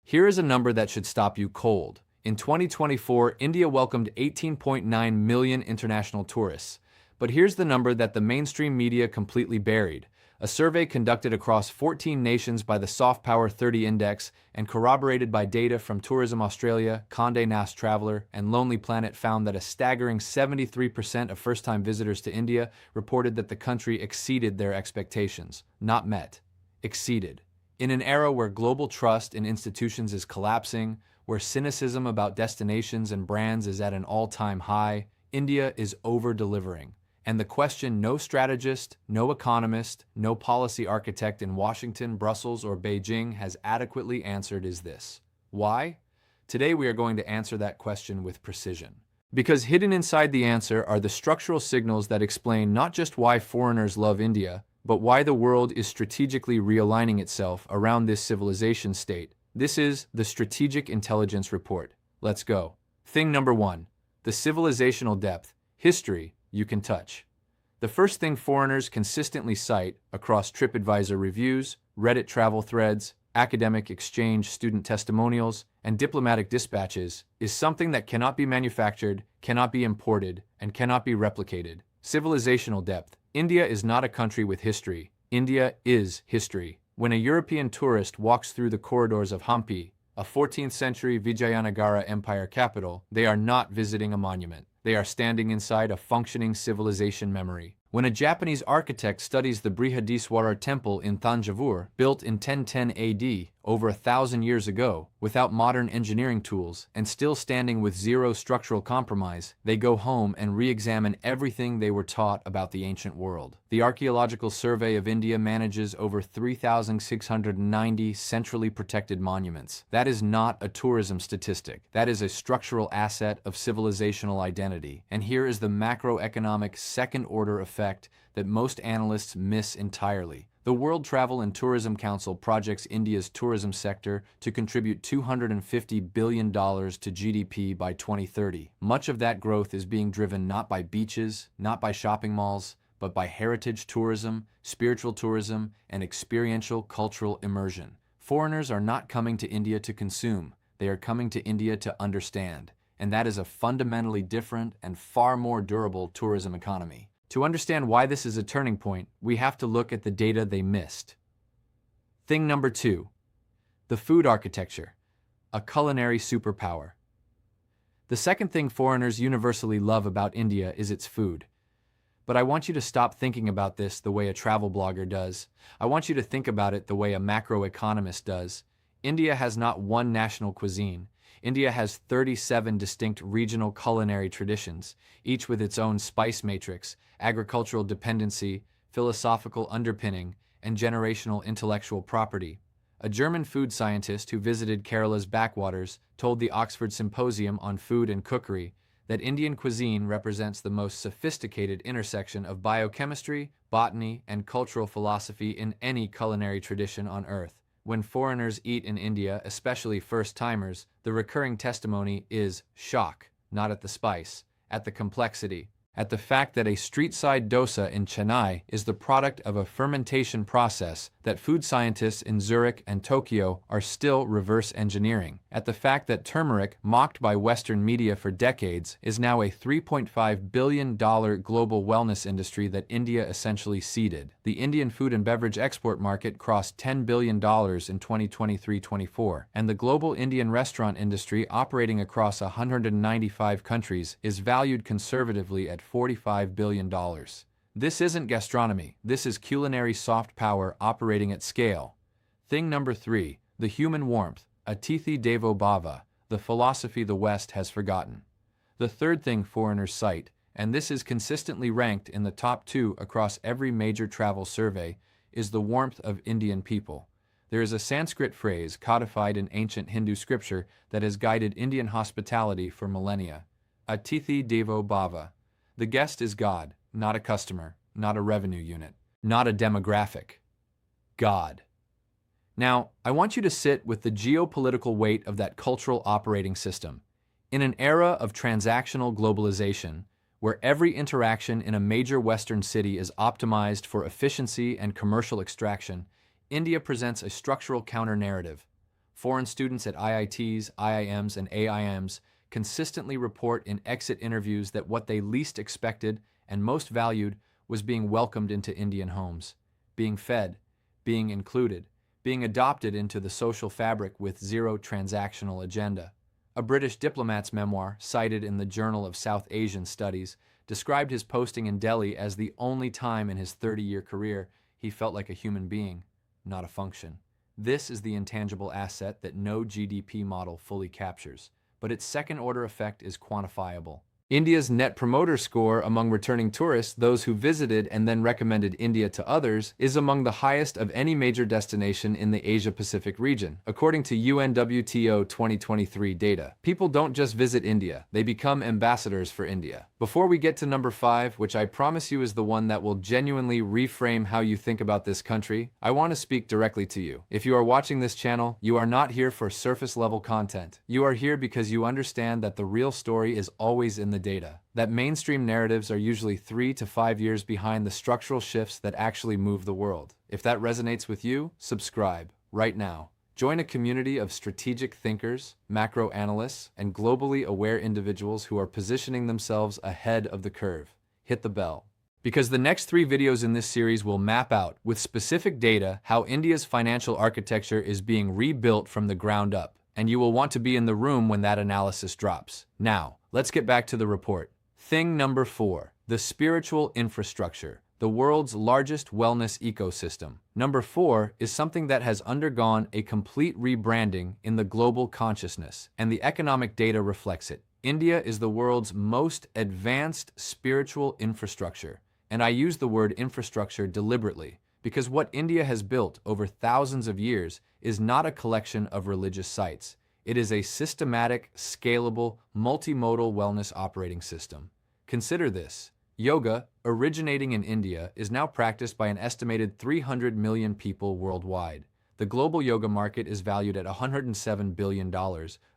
Here is a number that should stop you cold. In 2024, India welcomed 18.9 million international tourists. But here's the number that the mainstream media completely buried. A survey conducted across 14 nations by the Soft Power 30 Index and corroborated by data from Tourism Australia, Condé Nast Traveler, and Lonely Planet found that a staggering 73% of first-time visitors to India reported that the country exceeded their expectations. Not met. Exceeded. In an era where global trust in institutions is collapsing, where cynicism about destinations and brands is at an all-time high, India is over-delivering. And the question no strategist, no economist, no policy architect in Washington, Brussels, or Beijing has adequately answered is this. Why? Today we are going to answer that question with precision. Because hidden inside the answer are the structural signals that explain not just why foreigners love India, but why the world is strategically realigning itself around this civilization state. This is the Strategic Intelligence Report. Let's go. Thing number 1. The civilizational depth, history, you can touch. The first thing foreigners consistently cite across TripAdvisor reviews, Reddit travel threads, academic exchange student testimonials, and diplomatic dispatches is something that cannot be manufactured, cannot be imported, and cannot be replicated. Civilizational depth. India is not a country with history. India is history. When a European tourist walks through the corridors of Hampi, a 14th century Vijayanagara Empire capital, they are not visiting a monument. They are standing inside a functioning civilization memory. When a Japanese architect studies the Brihadiswara Temple in Thanjavur, built in 1010 AD, over 1,000 years ago, without modern engineering tools, and still standing with zero structural compromise, they go home and re-examine everything they were taught about the ancient world. The Archaeological Survey of India manages over 3,690 centrally protected monuments. That is not a tourism statistic. That is a structural asset of civilizational identity. And here is the macroeconomic second-order effect that most analysts miss entirely. The World Travel and Tourism Council projects India's tourism sector to contribute $250 billion to GDP by 2030. Much of that growth is being driven not by beaches, not by shopping malls, but by heritage tourism, spiritual tourism, and experiential cultural immersion. Foreigners are not coming to India to consume. They are coming to India to understand. And that is a fundamentally different and far more durable tourism economy. To understand why this is a turning point, we have to look at the data they missed. Thing number 2. The food architecture, a culinary superpower. The second thing foreigners universally love about India is its food. But I want you to stop thinking about this the way a travel blogger does. I want you to think about it the way a macroeconomist does. India has not one national cuisine. India has 37 distinct regional culinary traditions, each with its own spice matrix, agricultural dependency, philosophical underpinning, and generational intellectual property. A German food scientist who visited Kerala's backwaters told the Oxford Symposium on Food and Cookery that Indian cuisine represents the most sophisticated intersection of biochemistry, botany, and cultural philosophy in any culinary tradition on earth. When foreigners eat in India, especially first-timers, the recurring testimony is shock, not at the spice, at the complexity, at the fact that a street-side dosa in Chennai is the product of a fermentation process that food scientists in Zurich and Tokyo are still reverse engineering, at the fact that turmeric, mocked by Western media for decades, is now a $3.5 billion global wellness industry that India essentially seeded. The Indian food and beverage export market crossed $10 billion in 2023-24, and the global Indian restaurant industry operating across 195 countries is valued conservatively at $45 billion. This isn't gastronomy, this is culinary soft power operating at scale. Thing number 3, the human warmth, Atithi Devo Bhava, the philosophy the West has forgotten. The third thing foreigners cite, and this is consistently ranked in the top 2 across every major travel survey, is the warmth of Indian people. There is a Sanskrit phrase codified in ancient Hindu scripture that has guided Indian hospitality for millennia. Atithi Devo Bhava. The guest is God, not a customer, not a revenue unit, not a demographic. God. Now, I want you to sit with the geopolitical weight of that cultural operating system. In an era of transactional globalization, where every interaction in a major Western city is optimized for efficiency and commercial extraction, India presents a structural counter-narrative. Foreign students at IITs, IIMs, and AIMs consistently report in exit interviews that what they least expected and most valued was being welcomed into Indian homes, being fed, being included, being adopted into the social fabric with zero transactional agenda. A British diplomat's memoir, cited in the Journal of South Asian Studies, described his posting in Delhi as the only time in his 30-year career he felt like a human being, not a function. This is the intangible asset that no GDP model fully captures, but its second-order effect is quantifiable. India's Net Promoter Score among returning tourists, those who visited and then recommended India to others, is among the highest of any major destination in the Asia-Pacific region, according to UNWTO 2023 data. People don't just visit India, they become ambassadors for India. Before we get to number 5, which I promise you is the one that will genuinely reframe how you think about this country, I want to speak directly to you. If you are watching this channel, you are not here for surface-level content. You are here because you understand that the real story is always in the data, that mainstream narratives are usually 3 to 5 years behind the structural shifts that actually move the world. If that resonates with you, subscribe right now. Join a community of strategic thinkers, macro analysts, and globally aware individuals who are positioning themselves ahead of the curve. Hit the bell. Because the next 3 videos in this series will map out, with specific data, how India's financial architecture is being rebuilt from the ground up, and you will want to be in the room when that analysis drops. Now, let's get back to the report. Thing number 4, the spiritual infrastructure, the world's largest wellness ecosystem. Number 4 is something that has undergone a complete rebranding in the global consciousness, and the economic data reflects it. India is the world's most advanced spiritual infrastructure, and I use the word infrastructure deliberately, because what India has built over thousands of years is not a collection of religious sites. It is a systematic, scalable, multimodal wellness operating system. Consider this. Yoga, originating in India, is now practiced by an estimated 300 million people worldwide. The global yoga market is valued at $107 billion,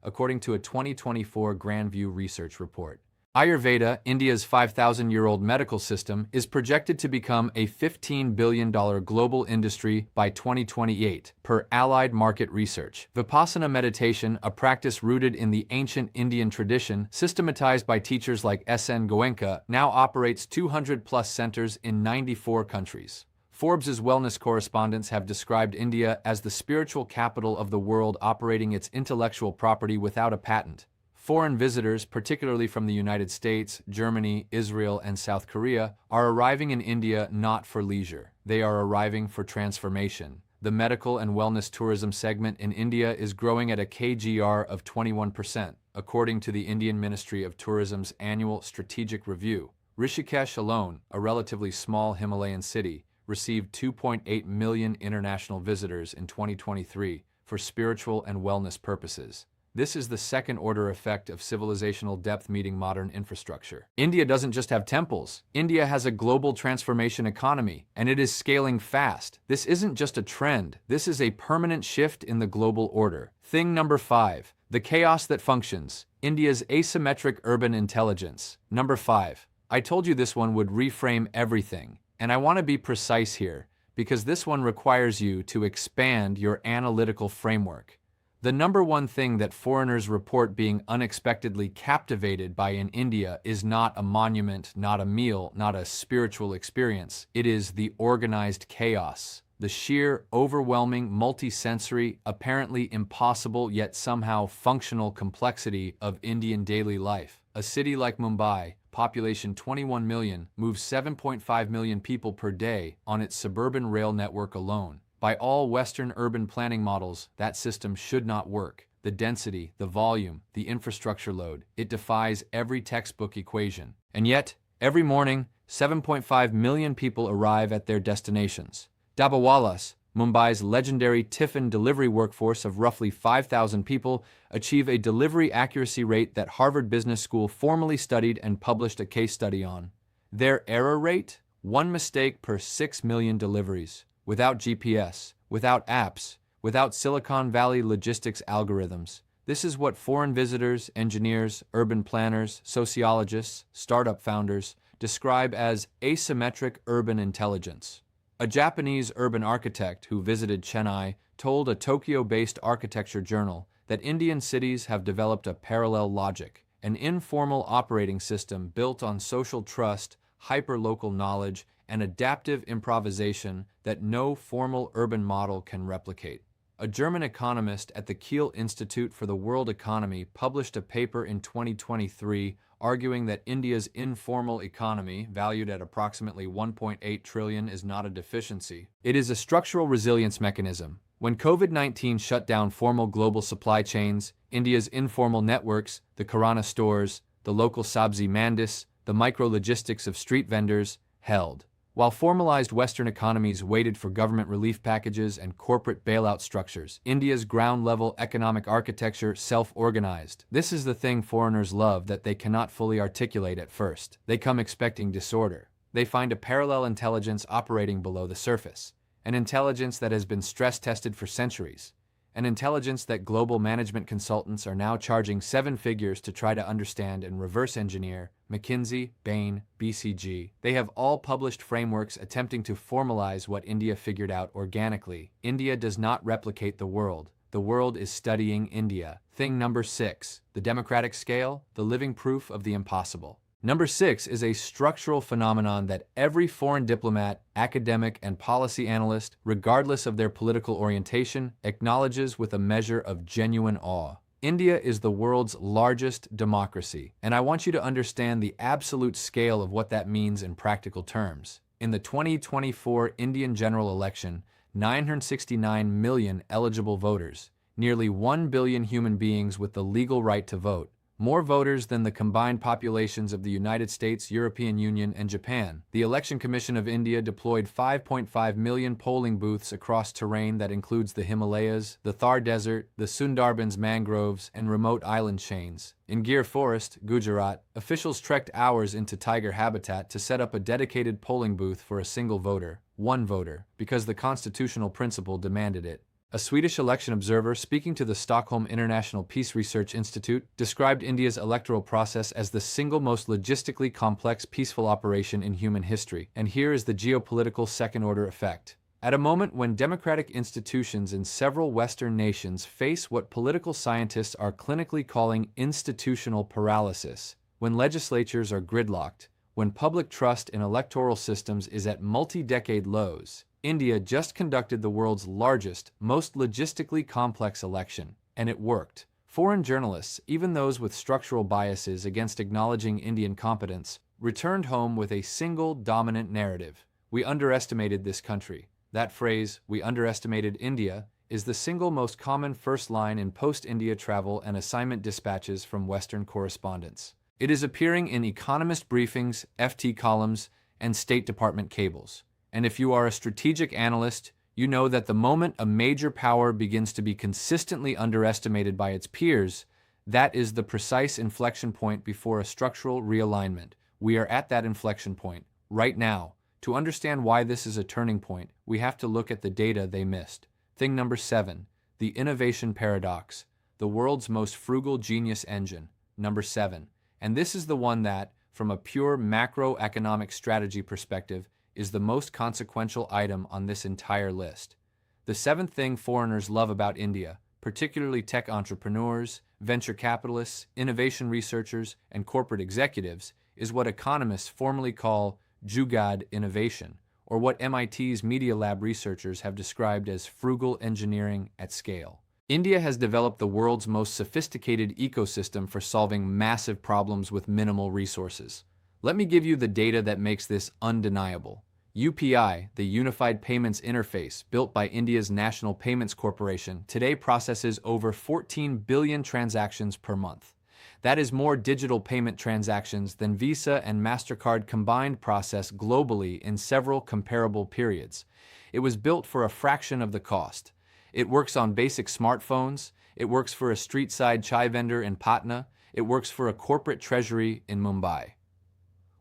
according to a 2024 Grand View research report. Ayurveda, India's 5,000-year-old medical system, is projected to become a $15 billion global industry by 2028, per Allied Market Research. Vipassana meditation, a practice rooted in the ancient Indian tradition, systematized by teachers like S.N. Goenka, now operates 200-plus centers in 94 countries. Forbes' wellness correspondents have described India as the spiritual capital of the world, operating its intellectual property without a patent. Foreign visitors, particularly from the United States, Germany, Israel, and South Korea, are arriving in India not for leisure. They are arriving for transformation. The medical and wellness tourism segment in India is growing at a CAGR of 21%, according to the Indian Ministry of Tourism's annual strategic review. Rishikesh alone, a relatively small Himalayan city, received 2.8 million international visitors in 2023 for spiritual and wellness purposes. This is the second-order effect of civilizational depth meeting modern infrastructure. India doesn't just have temples. India has a global transformation economy, and it is scaling fast. This isn't just a trend. This is a permanent shift in the global order. Thing number 5, the chaos that functions. India's asymmetric urban intelligence. Number 5. I told you this one would reframe everything, and I want to be precise here, because this one requires you to expand your analytical framework. The number one thing that foreigners report being unexpectedly captivated by in India is not a monument, not a meal, not a spiritual experience. It is the organized chaos, the sheer, overwhelming, multisensory, apparently impossible yet somehow functional complexity of Indian daily life. A city like Mumbai, population 21 million, moves 7.5 million people per day on its suburban rail network alone. By all Western urban planning models, that system should not work. The density, the volume, the infrastructure load, it defies every textbook equation. And yet, every morning, 7.5 million people arrive at their destinations. Dabbawalas, Mumbai's legendary tiffin delivery workforce of roughly 5,000 people, achieve a delivery accuracy rate that Harvard Business School formally studied and published a case study on. Their error rate? 1 mistake per 6 million deliveries. Without GPS, without apps, without Silicon Valley logistics algorithms. This is what foreign visitors, engineers, urban planners, sociologists, startup founders describe as asymmetric urban intelligence. A Japanese urban architect who visited Chennai told a Tokyo-based architecture journal that Indian cities have developed a parallel logic, an informal operating system built on social trust, hyperlocal knowledge, and adaptive improvisation that no formal urban model can replicate. A German economist at the Kiel Institute for the World Economy published a paper in 2023 arguing that India's informal economy, valued at approximately 1.8 trillion, is not a deficiency. It is a structural resilience mechanism. When COVID-19 shut down formal global supply chains, India's informal networks, the Kirana stores, the local sabzi mandis, the micro-logistics of street vendors, held. While formalized Western economies waited for government relief packages and corporate bailout structures, India's ground-level economic architecture self-organized. This is the thing foreigners love that they cannot fully articulate at first. They come expecting disorder. They find a parallel intelligence operating below the surface, an intelligence that has been stress-tested for centuries, an intelligence that global management consultants are now charging 7 figures to try to understand and reverse engineer. McKinsey, Bain, BCG. They have all published frameworks attempting to formalize what India figured out organically. India does not replicate the world. The world is studying India. Thing number 6. The democratic scale, the living proof of the impossible. Number 6 is a structural phenomenon that every foreign diplomat, academic, and policy analyst, regardless of their political orientation, acknowledges with a measure of genuine awe. India is the world's largest democracy, and I want you to understand the absolute scale of what that means in practical terms. In the 2024 Indian general election, 969 million eligible voters, nearly 1 billion human beings with the legal right to vote, more voters than the combined populations of the United States, European Union, and Japan. The Election Commission of India deployed 5.5 million polling booths across terrain that includes the Himalayas, the Thar Desert, the Sundarbans mangroves, and remote island chains. In Gir Forest, Gujarat, officials trekked hours into tiger habitat to set up a dedicated polling booth for a single voter, one voter, because the constitutional principle demanded it. A Swedish election observer speaking to the Stockholm International Peace Research Institute described India's electoral process as the single most logistically complex peaceful operation in human history. And here is the geopolitical second-order effect. At a moment when democratic institutions in several Western nations face what political scientists are clinically calling institutional paralysis, when legislatures are gridlocked, when public trust in electoral systems is at multi-decade lows, India just conducted the world's largest, most logistically complex election, and it worked. Foreign journalists, even those with structural biases against acknowledging Indian competence, returned home with a single dominant narrative. We underestimated this country. That phrase, we underestimated India, is the single most common first line in post-India travel and assignment dispatches from Western correspondents. It is appearing in economist briefings, FT columns, and State Department cables. And if you are a strategic analyst, you know that the moment a major power begins to be consistently underestimated by its peers, that is the precise inflection point before a structural realignment. We are at that inflection point, right now. To understand why this is a turning point, we have to look at the data they missed. Thing number 7, the innovation paradox, the world's most frugal genius engine. Number 7. And this is the one that, from a pure macroeconomic strategy perspective, is the most consequential item on this entire list. The 7th thing foreigners love about India, particularly tech entrepreneurs, venture capitalists, innovation researchers, and corporate executives, is what economists formally call Jugaad innovation, or what MIT's Media Lab researchers have described as frugal engineering at scale. India has developed the world's most sophisticated ecosystem for solving massive problems with minimal resources. Let me give you the data that makes this undeniable. UPI, the Unified Payments Interface, built by India's National Payments Corporation, today processes over 14 billion transactions per month. That is more digital payment transactions than Visa and MasterCard combined process globally in several comparable periods. It was built for a fraction of the cost. It works on basic smartphones. It works for a street-side chai vendor in Patna. It works for a corporate treasury in Mumbai.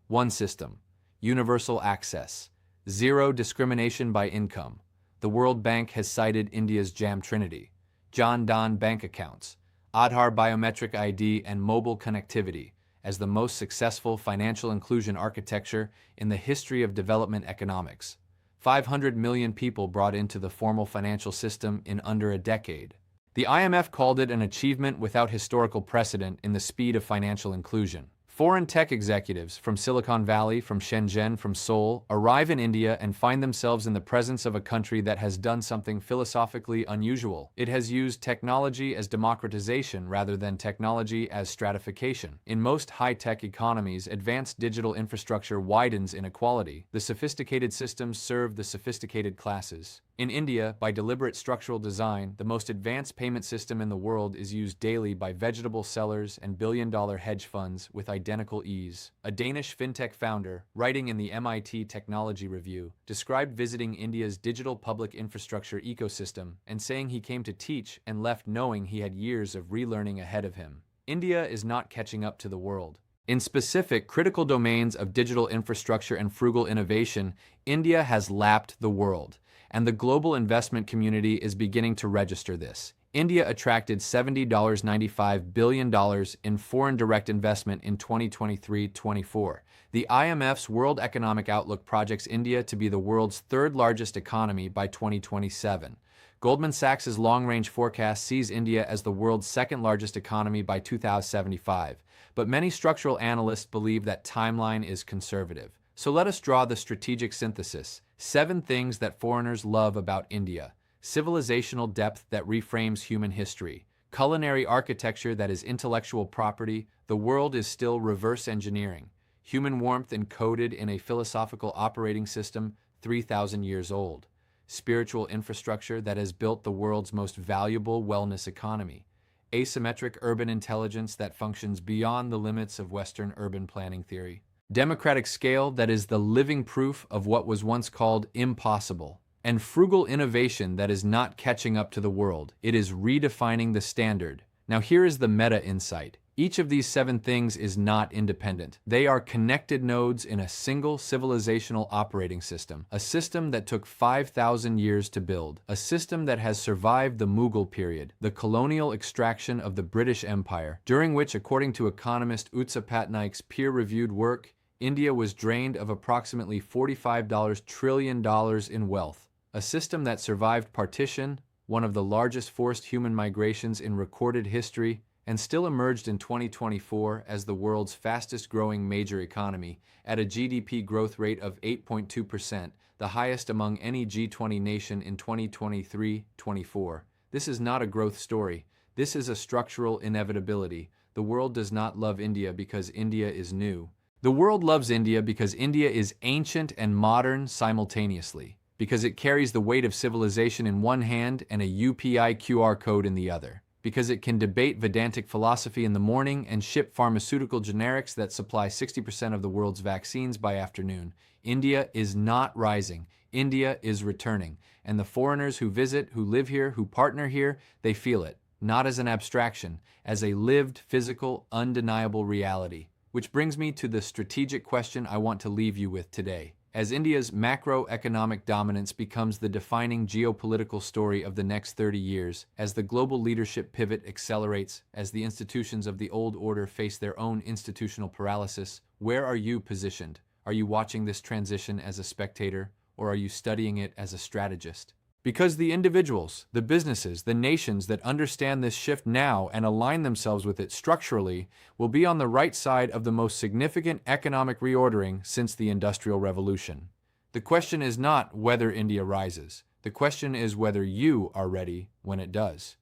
One system, universal access, zero discrimination by income. The World Bank has cited India's Jam Trinity, Jan Dhan bank accounts, Aadhaar biometric ID, and mobile connectivity as the most successful financial inclusion architecture in the history of development economics. 500 million people brought into the formal financial system in under a decade. The IMF called it an achievement without historical precedent in the speed of financial inclusion. Foreign tech executives from Silicon Valley, from Shenzhen, from Seoul, arrive in India and find themselves in the presence of a country that has done something philosophically unusual. It has used technology as democratization rather than technology as stratification. In most high-tech economies, advanced digital infrastructure widens inequality. The sophisticated systems serve the sophisticated classes. In India, by deliberate structural design, the most advanced payment system in the world is used daily by vegetable sellers and billion-dollar hedge funds with identical ease. A Danish fintech founder, writing in the MIT Technology Review, described visiting India's digital public infrastructure ecosystem and saying he came to teach and left knowing he had years of relearning ahead of him. India is not catching up to the world. In specific critical domains of digital infrastructure and frugal innovation, India has lapped the world, and the global investment community is beginning to register this. India attracted $70.95 billion in foreign direct investment in 2023-24. The IMF's World Economic Outlook projects India to be the world's third largest economy by 2027. Goldman Sachs' long-range forecast sees India as the world's second largest economy by 2075, but many structural analysts believe that timeline is conservative. So let us draw the strategic synthesis. 7 things that foreigners love about India. Civilizational depth that reframes human history. Culinary architecture that is intellectual property. The world is still reverse engineering. Human warmth encoded in a philosophical operating system 3,000 years old. Spiritual infrastructure that has built the world's most valuable wellness economy. Asymmetric urban intelligence that functions beyond the limits of Western urban planning theory. Democratic scale that is the living proof of what was once called impossible. And frugal innovation that is not catching up to the world. It is redefining the standard. Now here is the meta insight. Each of these 7 things is not independent. They are connected nodes in a single civilizational operating system, a system that took 5,000 years to build, a system that has survived the Mughal period, the colonial extraction of the British Empire, during which, according to economist Utsa Patnaik's peer-reviewed work, India was drained of approximately $45 trillion in wealth, a system that survived partition, one of the largest forced human migrations in recorded history, and still emerged in 2024 as the world's fastest-growing major economy at a GDP growth rate of 8.2%, the highest among any G20 nation in 2023-24. This is not a growth story. This is a structural inevitability. The world does not love India because India is new. The world loves India because India is ancient and modern simultaneously, because it carries the weight of civilization in one hand and a UPI QR code in the other, because it can debate Vedantic philosophy in the morning and ship pharmaceutical generics that supply 60% of the world's vaccines by afternoon. India is not rising. India is returning. And the foreigners who visit, who live here, who partner here, they feel it, not as an abstraction, as a lived, physical, undeniable reality. Which brings me to the strategic question I want to leave you with today. As India's macroeconomic dominance becomes the defining geopolitical story of the next 30 years, as the global leadership pivot accelerates, as the institutions of the old order face their own institutional paralysis, where are you positioned? Are you watching this transition as a spectator, or are you studying it as a strategist? Because the individuals, the businesses, the nations that understand this shift now and align themselves with it structurally will be on the right side of the most significant economic reordering since the Industrial Revolution. The question is not whether India rises. The question is whether you are ready when it does.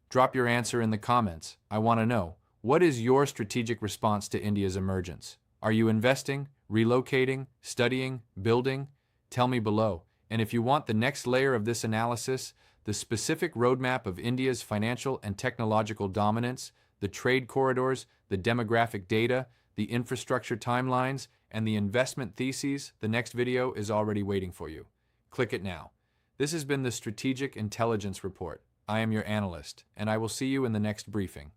Drop your answer in the comments. I want to know, what is your strategic response to India's emergence? Are you investing, relocating, studying, building? Tell me below. And if you want the next layer of this analysis, the specific roadmap of India's financial and technological dominance, the trade corridors, the demographic data, the infrastructure timelines, and the investment theses, the next video is already waiting for you. Click it now. This has been the Strategic Intelligence Report. I am your analyst, and I will see you in the next briefing.